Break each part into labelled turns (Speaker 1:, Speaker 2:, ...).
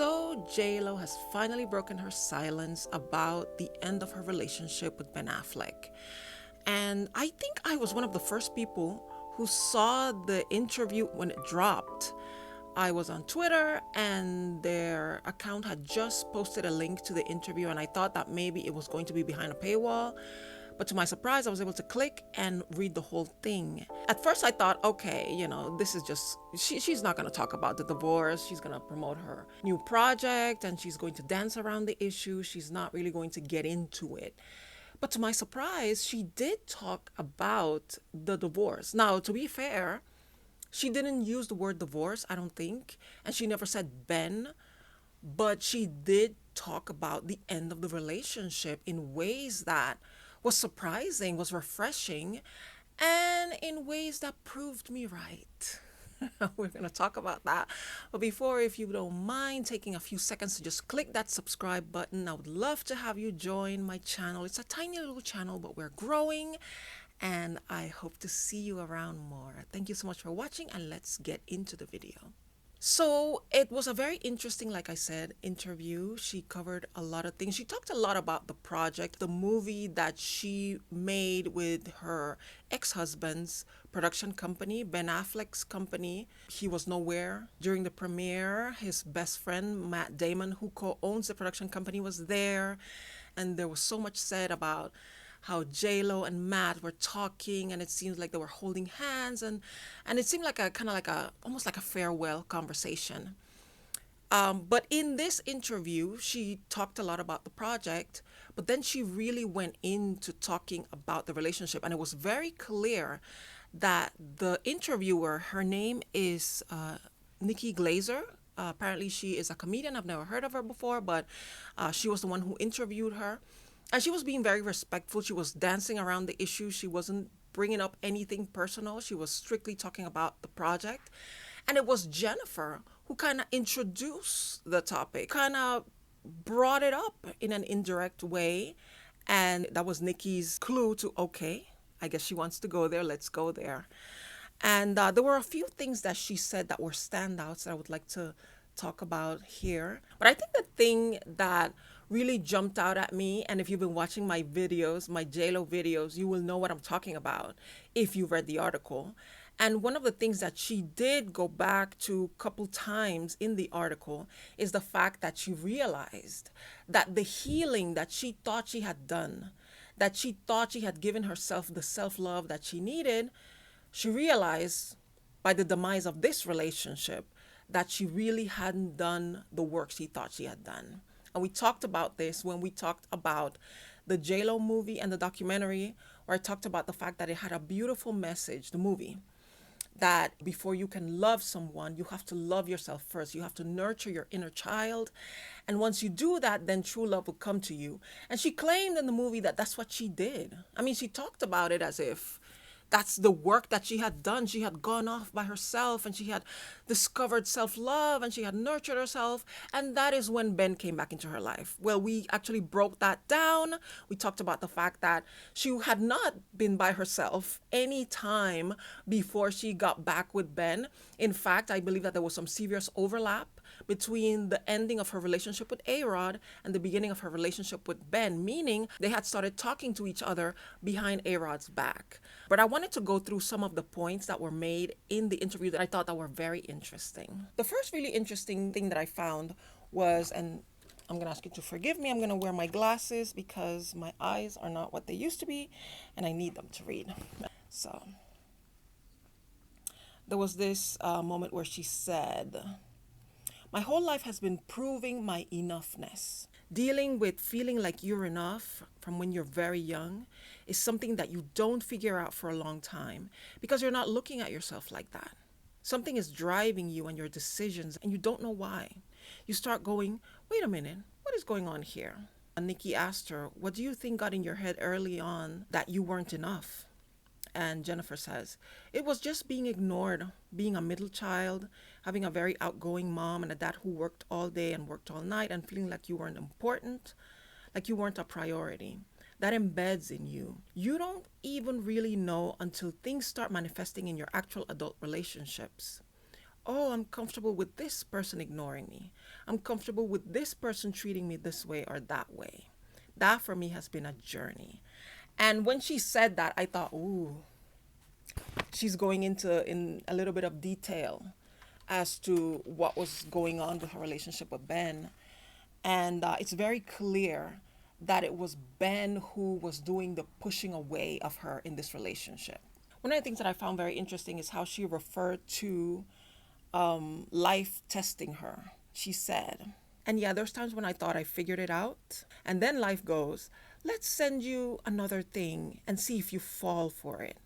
Speaker 1: So J-Lo has finally broken her silence about the end of her relationship with Ben Affleck. And I think I was one of the first people who saw the interview when it dropped. I was on Twitter and their account had just posted a link to the interview, and I thought that maybe it was going to be behind a paywall. But to my surprise, I was able to click and read the whole thing. At first, I thought, okay, this is just, she's not going to talk about the divorce. She's going to promote her new project and she's going to dance around the issue. She's not really going to get into it. But to my surprise, she did talk about the divorce. Now, to be fair, she didn't use the word divorce, I don't think. And she never said Ben. But she did talk about the end of the relationship in ways that was surprising, was refreshing, and in ways that proved me right. We're going to talk about that. But before, if you don't mind taking a few seconds to just click that subscribe button, I would love to have you join my channel. It's a tiny little channel, but we're growing, and I hope to see you around more. Thank you so much for watching, and let's get into the video. So it was a very interesting, like I said, interview. She covered a lot of things. She talked a lot about the project, the movie that she made with her ex-husband's production company, Ben Affleck's company. He was nowhere during the premiere. His best friend, Matt Damon, who co-owns the production company, was there. And there was so much said about how J-Lo and Matt were talking, and it seems like they were holding hands, and it seemed like almost like a farewell conversation. But in this interview, she talked a lot about the project, but then she really went into talking about the relationship, and it was very clear that the interviewer, her name is Nikki Glazer. Apparently she is a comedian. I've never heard of her before, but she was the one who interviewed her. And she was being very respectful. She was dancing around the issue. She wasn't bringing up anything personal. She was strictly talking about the project. And it was Jennifer who kind of introduced the topic, kind of brought it up in an indirect way. And that was Nikki's clue to, okay, I guess she wants to go there. Let's go there. And there were a few things that she said that were standouts that I would like to talk about here. But I think the thing that really jumped out at me, and if you've been watching my videos, my J-Lo videos, you will know what I'm talking about if you read the article. And one of the things that she did go back to a couple times in the article is the fact that she realized that the healing that she thought she had done, that she thought she had given herself the self-love that she needed, she realized by the demise of this relationship that she really hadn't done the work she thought she had done. And we talked about this when we talked about the J-Lo movie and the documentary, where I talked about the fact that it had a beautiful message, the movie, that before you can love someone, you have to love yourself first. You have to nurture your inner child. And once you do that, then true love will come to you. And she claimed in the movie that that's what she did. I mean, she talked about it as if that's the work that she had done. She had gone off by herself and she had discovered self-love and she had nurtured herself. And that is when Ben came back into her life. Well, we actually broke that down. We talked about the fact that she had not been by herself any time before she got back with Ben. In fact, I believe that there was some serious overlap between the ending of her relationship with A-Rod and the beginning of her relationship with Ben, meaning they had started talking to each other behind A-Rod's back. But I wanted to go through some of the points that were made in the interview that I thought that were very interesting. The first really interesting thing that I found was, and I'm going to ask you to forgive me, I'm going to wear my glasses because my eyes are not what they used to be and I need them to read. So there was this moment where she said, "My whole life has been proving my enoughness. Dealing with feeling like you're enough from when you're very young is something that you don't figure out for a long time because you're not looking at yourself like that. Something is driving you and your decisions and you don't know why. You start going, wait a minute, what is going on here?" And Nikki asked her, "What do you think got in your head early on that you weren't enough?" And Jennifer says, "It was just being ignored, being a middle child, having a very outgoing mom and a dad who worked all day and worked all night and feeling like you weren't important, like you weren't a priority. That embeds in you. You don't even really know until things start manifesting in your actual adult relationships. Oh, I'm comfortable with this person ignoring me. I'm comfortable with this person treating me this way or that way. That for me has been a journey. And when she said that, I thought, ooh, she's going into in a little bit of detail as to what was going on with her relationship with Ben. And it's very clear that it was Ben who was doing the pushing away of her in this relationship. One of the things that I found very interesting is how she referred to life testing her. She said, and yeah, there's times when I thought I figured it out. And then life goes, let's send you another thing and see if you fall for it.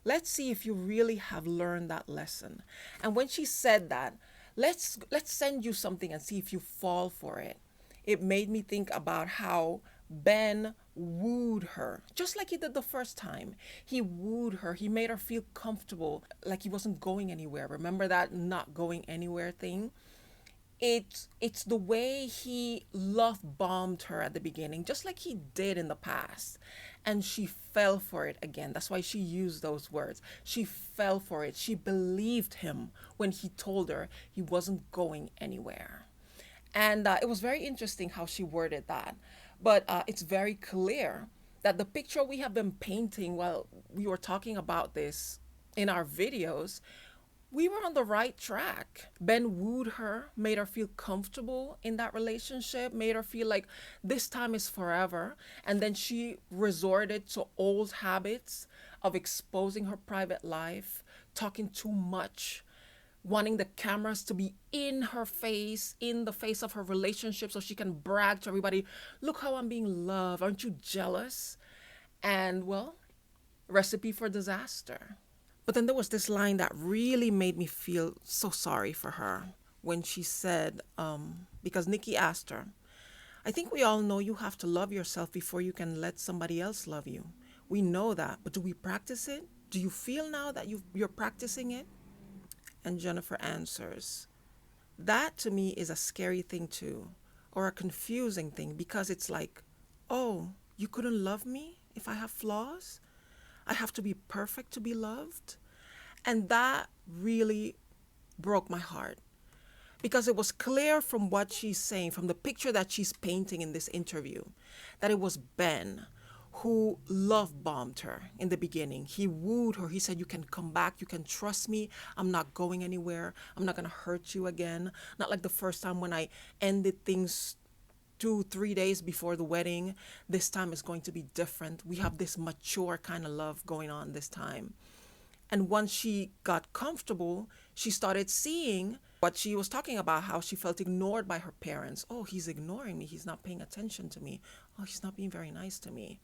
Speaker 1: Let's see if you really have learned that lesson. And when she said that, let's send you something and see if you fall for it. It made me think about how Ben wooed her, just like he did the first time. He wooed her. He made her feel comfortable, like he wasn't going anywhere. Remember that not going anywhere thing? It's the way he love bombed her at the beginning, just like he did in the past. And she fell for it again. That's why she used those words. She fell for it. She believed him when he told her he wasn't going anywhere. And it was very interesting how she worded that. But it's very clear that the picture we have been painting while we were talking about this in our videos, we were on the right track. Ben wooed her, made her feel comfortable in that relationship, made her feel like this time is forever. And then she resorted to old habits of exposing her private life, talking too much, wanting the cameras to be in her face, in the face of her relationship, so she can brag to everybody, look how I'm being loved. Aren't you jealous? And well, recipe for disaster. But then there was this line that really made me feel so sorry for her when she said, because Nikki asked her, I think we all know you have to love yourself before you can let somebody else love you. We know that, but do we practice it? Do you feel now that you're practicing it? And Jennifer answers, that to me is a scary thing too, or a confusing thing, because it's like, oh, you couldn't love me if I have flaws? I have to be perfect to be loved? And that really broke my heart, because it was clear from what she's saying, from the picture that she's painting in this interview, that it was Ben who love bombed her in the beginning. He wooed her. He said, you can come back. You can trust me. I'm not going anywhere. I'm not going to hurt you again. Not like the first time when I ended things 2-3 days before the wedding. This time is going to be different. We have this mature kind of love going on this time. And once she got comfortable, she started seeing what she was talking about, how she felt ignored by her parents. Oh, he's ignoring me. He's not paying attention to me. Oh, he's not being very nice to me.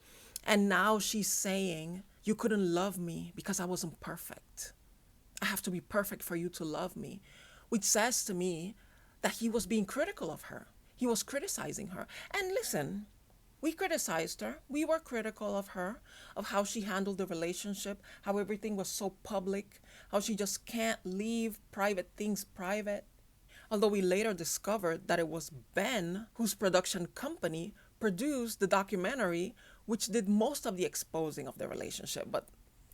Speaker 1: And now she's saying, you couldn't love me because I wasn't perfect. I have to be perfect for you to love me, which says to me that he was being critical of her. He was criticizing her. And listen, we criticized her. We were critical of her, of how she handled the relationship, how everything was so public, how she just can't leave private things private. Although we later discovered that it was Ben whose production company produced the documentary, which did most of the exposing of the relationship. But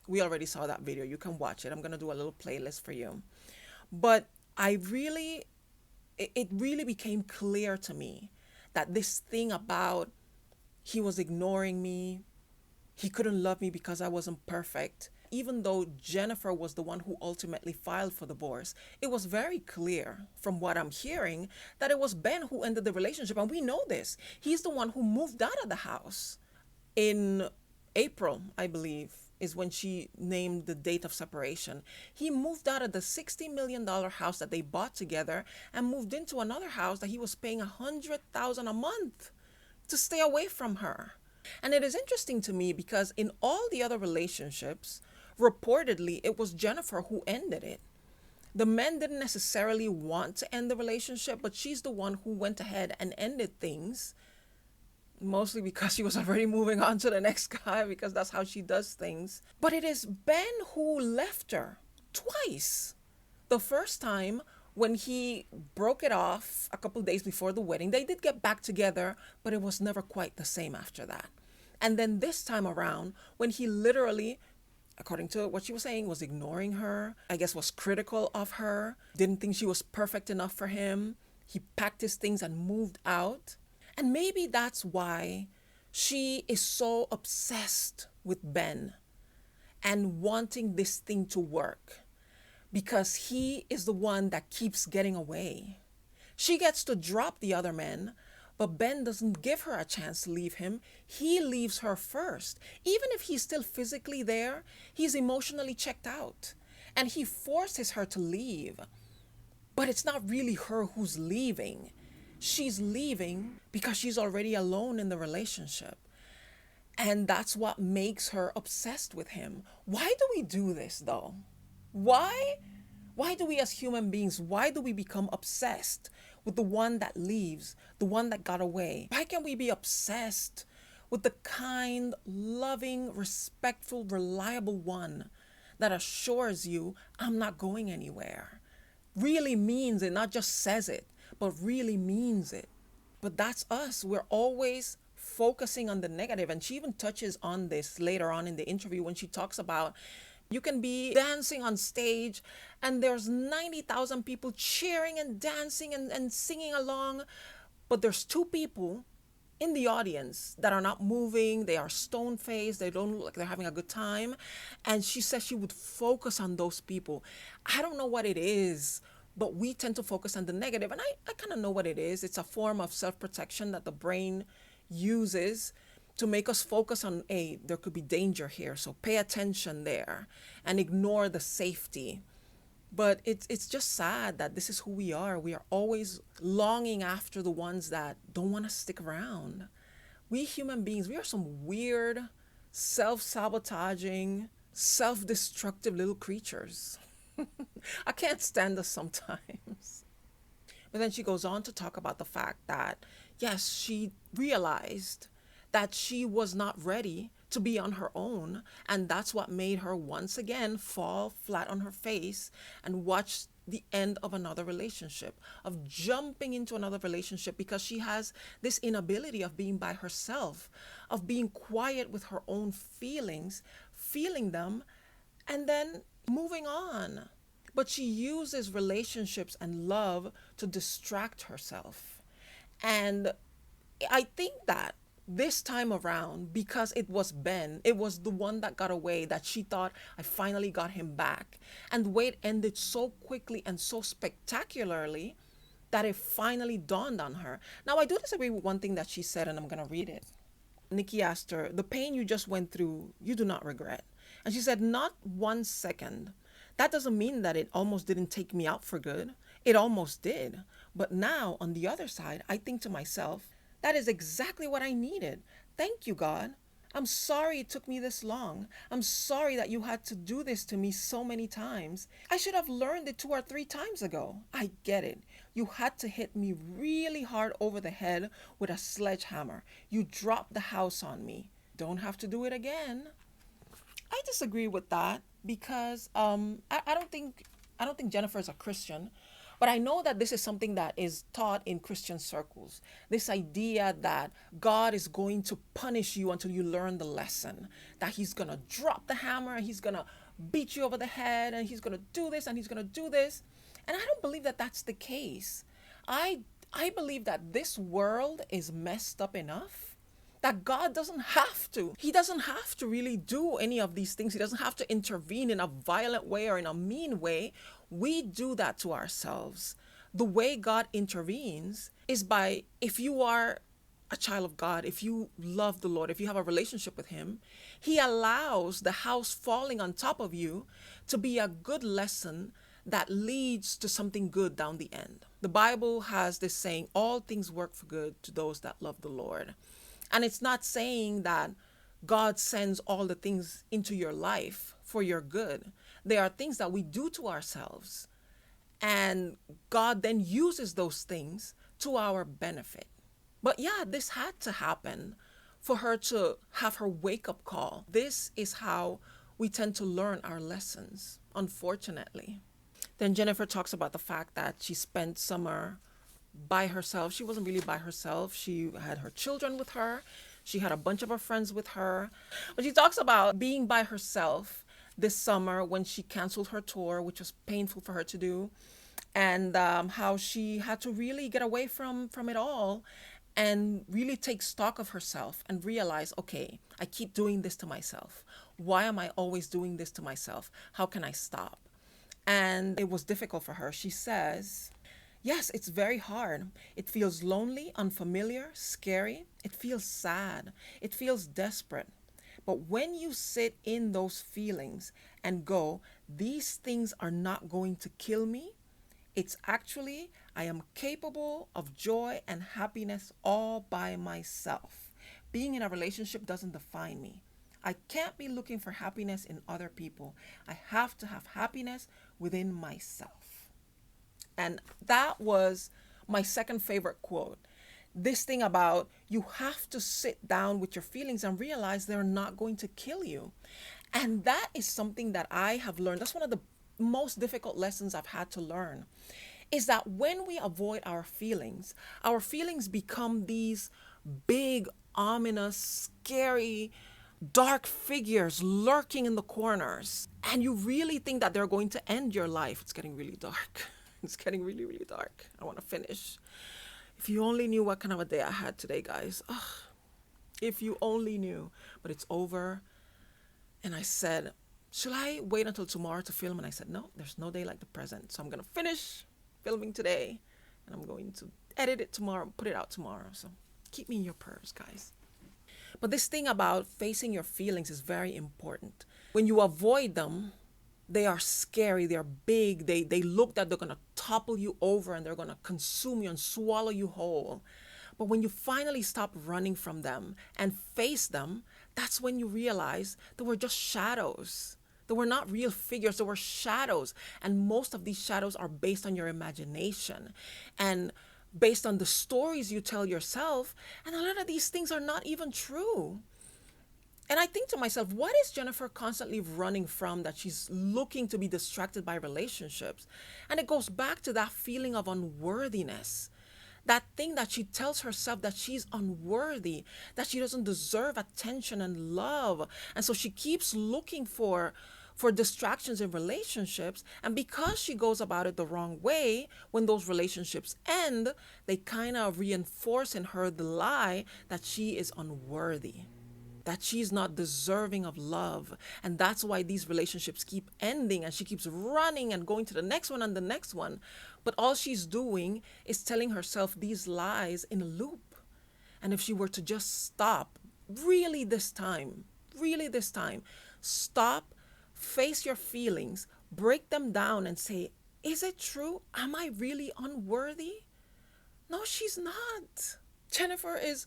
Speaker 1: we already saw that video. You can watch it. I'm going to do a little playlist for you. But it really became clear to me that this thing about he was ignoring me, he couldn't love me because I wasn't perfect. Even though Jennifer was the one who ultimately filed for divorce, it was very clear from what I'm hearing that it was Ben who ended the relationship. And we know this. He's the one who moved out of the house. In April, I believe, is when she named the date of separation. He moved out of the $60 million house that they bought together and moved into another house that he was paying $100,000 a month to stay away from her. And it is interesting to me because in all the other relationships, reportedly, it was Jennifer who ended it. The men didn't necessarily want to end the relationship, but she's the one who went ahead and ended things, mostly because she was already moving on to the next guy, because that's how she does things. But it is Ben who left her twice. The first time when he broke it off a couple of days before the wedding, they did get back together, but it was never quite the same after that. And then this time around, when he literally, according to what she was saying, was ignoring her, I guess was critical of her, didn't think she was perfect enough for him, He packed his things and moved out. And maybe that's why she is so obsessed with Ben and wanting this thing to work, because he is the one that keeps getting away. She gets to drop the other men, but Ben doesn't give her a chance to leave him. He leaves her first. Even if he's still physically there, he's emotionally checked out. And he forces her to leave. But it's not really her who's leaving. She's leaving because she's already alone in the relationship. And that's what makes her obsessed with him. Why do we do this though? Why? Why do we as human beings, why do we become obsessed with the one that leaves, the one that got away? Why can't we be obsessed with the kind, loving, respectful, reliable one that assures you, I'm not going anywhere? Really means it, not just says it, but really means it. But that's us. We're always focusing on the negative. And she even touches on this later on in the interview when she talks about you can be dancing on stage and there's 90,000 people cheering and dancing and singing along, but there's two people in the audience that are not moving. They are stone faced. They don't look like they're having a good time. And she says she would focus on those people. I don't know what it is, but we tend to focus on the negative. And I kind of know what it is. It's a form of self-protection that the brain uses to make us focus on, hey, there could be danger here. So pay attention there and ignore the safety. But it's just sad that this is who we are. We are always longing after the ones that don't want to stick around. We human beings, we are some weird, self-sabotaging, self-destructive little creatures. I can't stand us sometimes. But then she goes on to talk about the fact that, yes, she realized that she was not ready to be on her own. And that's what made her once again fall flat on her face and watch the end of another relationship, of jumping into another relationship, because she has this inability of being by herself, of being quiet with her own feelings, feeling them, and then moving on. But she uses relationships and love to distract herself. And I think that this time around, because it was Ben, it was the one that got away, that she thought, I finally got him back. And the way it ended so quickly and so spectacularly that it finally dawned on her. Now, I do disagree with one thing that she said, and I'm going to read it. Nikki asked her, the pain you just went through, you do not regret. And she said, not 1 second. That doesn't mean that it almost didn't take me out for good. It almost did. But now, on the other side, I think to myself, that is exactly what I needed. Thank you, God. I'm sorry it took me this long. I'm sorry that you had to do this to me so many times. I should have learned it 2 or 3 times ago. I get it. You had to hit me really hard over the head with a sledgehammer. You dropped the house on me. Don't have to do it again. I disagree with that because I don't think Jennifer is a Christian. But I know that this is something that is taught in Christian circles. This idea that God is going to punish you until you learn the lesson. That he's going to drop the hammer and he's going to beat you over the head and he's going to do this and he's going to do this. And I don't believe that that's the case. I believe that this world is messed up enough that God doesn't have to. He doesn't have to really do any of these things. He doesn't have to intervene in a violent way or in a mean way. We do that to ourselves. The way God intervenes is by, if you are a child of God, if you love the Lord, if you have a relationship with him, he allows the house falling on top of you to be a good lesson that leads to something good down the end. The Bible has this saying, all things work for good to those that love the Lord. And it's not saying that God sends all the things into your life for your good. There are things that we do to ourselves, and God then uses those things to our benefit. But yeah, this had to happen for her to have her wake-up call. This is how we tend to learn our lessons, unfortunately. Then Jennifer talks about the fact that she spent summer by herself. She wasn't really by herself. She had her children with her. She had a bunch of her friends with her. But she talks about being by herself this summer when she canceled her tour, which was painful for her to do. and how she had to really get away from it all and really take stock of herself and realize, okay, I keep doing this to myself. Why am I always doing this to myself? How can I stop? And it was difficult for her. She says, yes, it's very hard. It feels lonely, unfamiliar, scary. It feels sad. It feels desperate. But when you sit in those feelings and go, these things are not going to kill me, it's actually, I am capable of joy and happiness all by myself. Being in a relationship doesn't define me. I can't be looking for happiness in other people. I have to have happiness within myself. And that was my second favorite quote. This thing about you have to sit down with your feelings and realize they're not going to kill you. And that is something that I have learned. That's one of the most difficult lessons I've had to learn, is that when we avoid our feelings become these big, ominous, scary, dark figures lurking in the corners. And you really think that they're going to end your life. It's getting really dark. It's getting really, really dark. I want to finish. If you only knew what kind of a day I had today, guys. Ugh, if you only knew. But it's over. And I said, should I wait until tomorrow to film? And I said, no, there's no day like the present. So I'm going to finish filming today. And I'm going to edit it tomorrow, put it out tomorrow. So keep me in your prayers, guys. But this thing about facing your feelings is very important. When you avoid them, they are scary, they're big, they look that they're going to topple you over and they're going to consume you and swallow you whole. But when you finally stop running from them and face them, that's when you realize they were just shadows. They were not real figures, they were shadows. And most of these shadows are based on your imagination and based on the stories you tell yourself. And a lot of these things are not even true. And I think to myself, what is Jennifer constantly running from that she's looking to be distracted by relationships? And it goes back to that feeling of unworthiness. That thing that she tells herself that she's unworthy, that she doesn't deserve attention and love. And so she keeps looking for distractions in relationships. And because she goes about it the wrong way, when those relationships end, they kind of reinforce in her the lie that she is unworthy, that she's not deserving of love. And that's why these relationships keep ending and she keeps running and going to the next one and the next one. But all she's doing is telling herself these lies in a loop. And if she were to just stop, really this time, stop, face your feelings, break them down and say, is it true? Am I really unworthy? No, she's not. Jennifer is,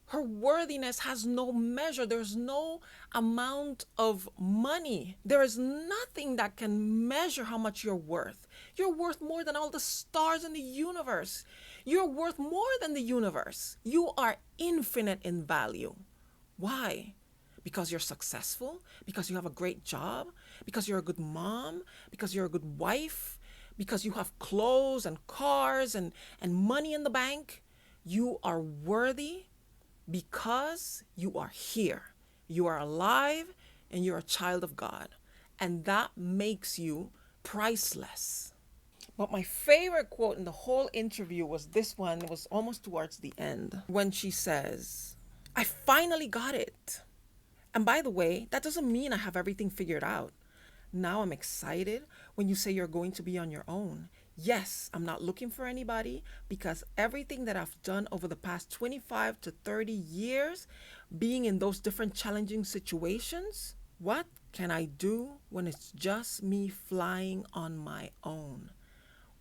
Speaker 1: her worthiness has no measure. There's no amount of money. There is nothing that can measure how much you're worth. You're worth more than all the stars in the universe. You're worth more than the universe. You are infinite in value. Why? Because you're successful? Because you have a great job? Because you're a good mom? Because you're a good wife? Because you have clothes and cars and money in the bank? You are worthy because you are here. You are alive and you're a child of God. And that makes you priceless. But my favorite quote in the whole interview was this one. It was almost towards the end when she says, I finally got it. And by the way, that doesn't mean I have everything figured out. Now I'm excited when you say you're going to be on your own. Yes, I'm not looking for anybody because everything that I've done over the past 25 to 30 years, being in those different challenging situations, what can I do when it's just me flying on my own?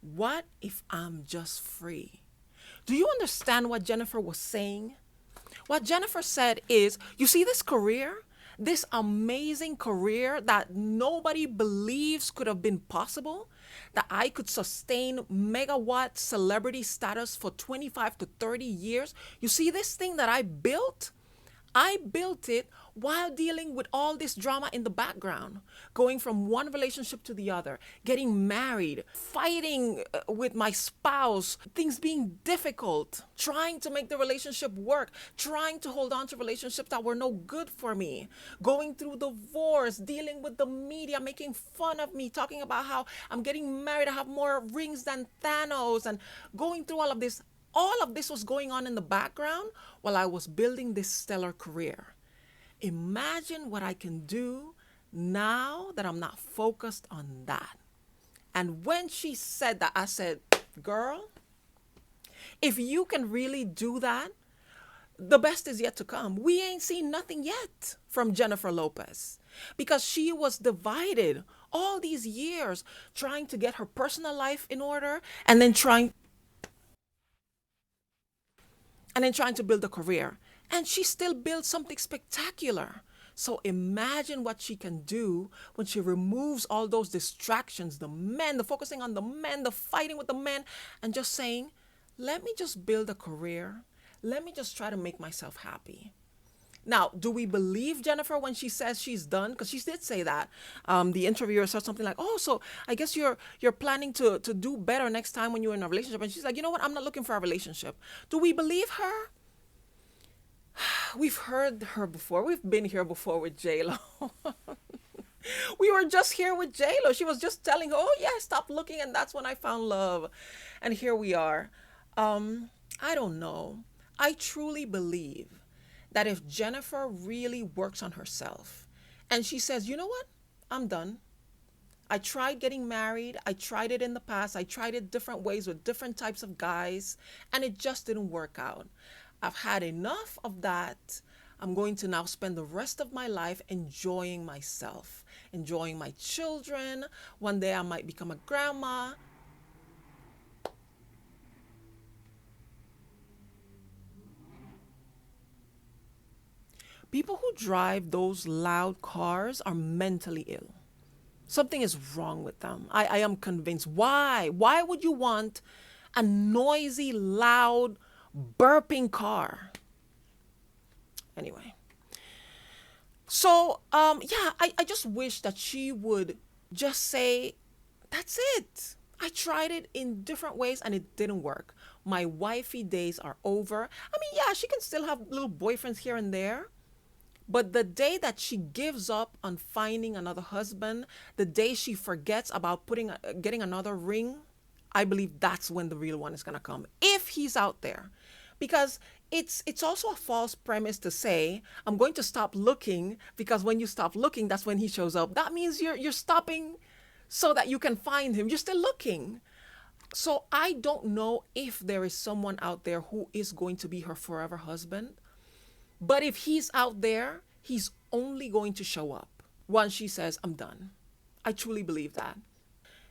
Speaker 1: What if I'm just free? Do you understand what Jennifer was saying? What Jennifer said is, you see this career, this amazing career that nobody believes could have been possible, that I could sustain megawatt celebrity status for 25 to 30 years. You see this thing that I built? I built it while dealing with all this drama in the background, going from one relationship to the other, getting married, fighting with my spouse, things being difficult, trying to make the relationship work, trying to hold on to relationships that were no good for me, going through divorce, dealing with the media, making fun of me, talking about how I'm getting married, I have more rings than Thanos, and going through all of this. All of this was going on in the background while I was building this stellar career. Imagine what I can do now that I'm not focused on that. And when she said that, I said, girl, if you can really do that, the best is yet to come. We ain't seen nothing yet from Jennifer Lopez because she was divided all these years trying to get her personal life in order and then trying to build a career. And she still built something spectacular. So imagine what she can do when she removes all those distractions, the men, the focusing on the men, the fighting with the men, and just saying, let me just build a career. Let me just try to make myself happy. Now, do we believe Jennifer when she says she's done? Because she did say that. The interviewer said something like, "Oh, so I guess you're planning to do better next time when you're in a relationship." And she's like, "You know what? I'm not looking for a relationship." Do we believe her? We've heard her before. We've been here before with J-Lo. We were just here with J-Lo. She was just telling, "Oh yeah, stop looking," and that's when I found love. And here we are. I don't know. I truly believe that if Jennifer really works on herself and she says, you know what, I'm done. I tried getting married. I tried it in the past. I tried it different ways with different types of guys, and it just didn't work out. I've had enough of that. I'm going to now spend the rest of my life enjoying myself, enjoying my children. One day I might become a grandma. People who drive those loud cars are mentally ill. Something is wrong with them. I am convinced. Why? Why would you want a noisy, loud, burping car? Anyway. So, yeah, I just wish that she would just say, that's it. I tried it in different ways and it didn't work. My wifey days are over. I mean, yeah, she can still have little boyfriends here and there. But the day that she gives up on finding another husband, the day she forgets about getting another ring, I believe that's when the real one is going to come, if he's out there. Because it's also a false premise to say, I'm going to stop looking, because when you stop looking, that's when he shows up. That means you're stopping so that you can find him. You're still looking. So I don't know if there is someone out there who is going to be her forever husband. But if he's out there, he's only going to show up once she says, I'm done. I truly believe that.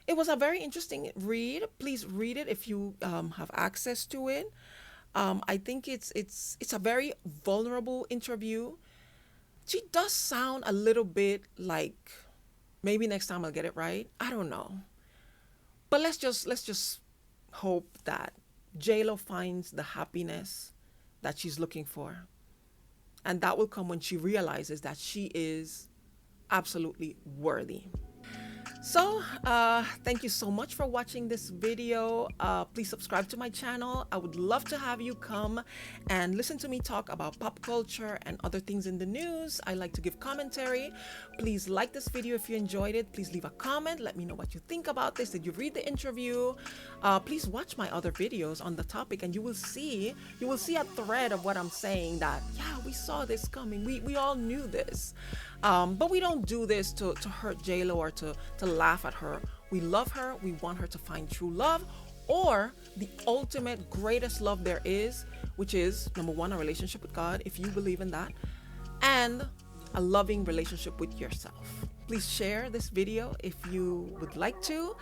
Speaker 1: It was a very interesting read. Please read it if you have access to it. I think it's a very vulnerable interview. She does sound a little bit like, maybe next time I'll get it right. I don't know. But let's just hope that J-Lo finds the happiness that she's looking for. And that will come when she realizes that she is absolutely worthy. So, thank you so much for watching this video. Please subscribe to my channel. I would love to have you come and listen to me talk about pop culture and other things in the news. I like to give commentary. Please like this video if you enjoyed it. Please leave a comment. Let me know what you think about this. Did you read the interview? Please watch my other videos on the topic, and you will see a thread of what I'm saying, that, yeah, we saw this coming. We all knew this. But we don't do this to hurt J-Lo or to laugh at her. We love her. We want her to find true love, or the ultimate greatest love there is, which is, number one, a relationship with God, if you believe in that, and a loving relationship with yourself. Please share this video if you would like to.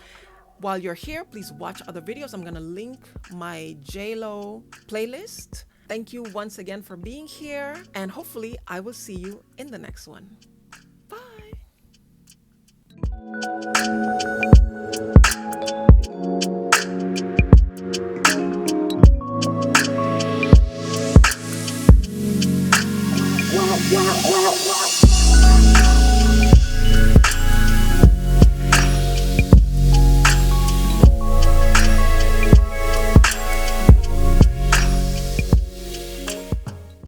Speaker 1: While you're here, please watch other videos. I'm going to link my J-Lo playlist. Thank you once again for being here, and hopefully I will see you in the next one.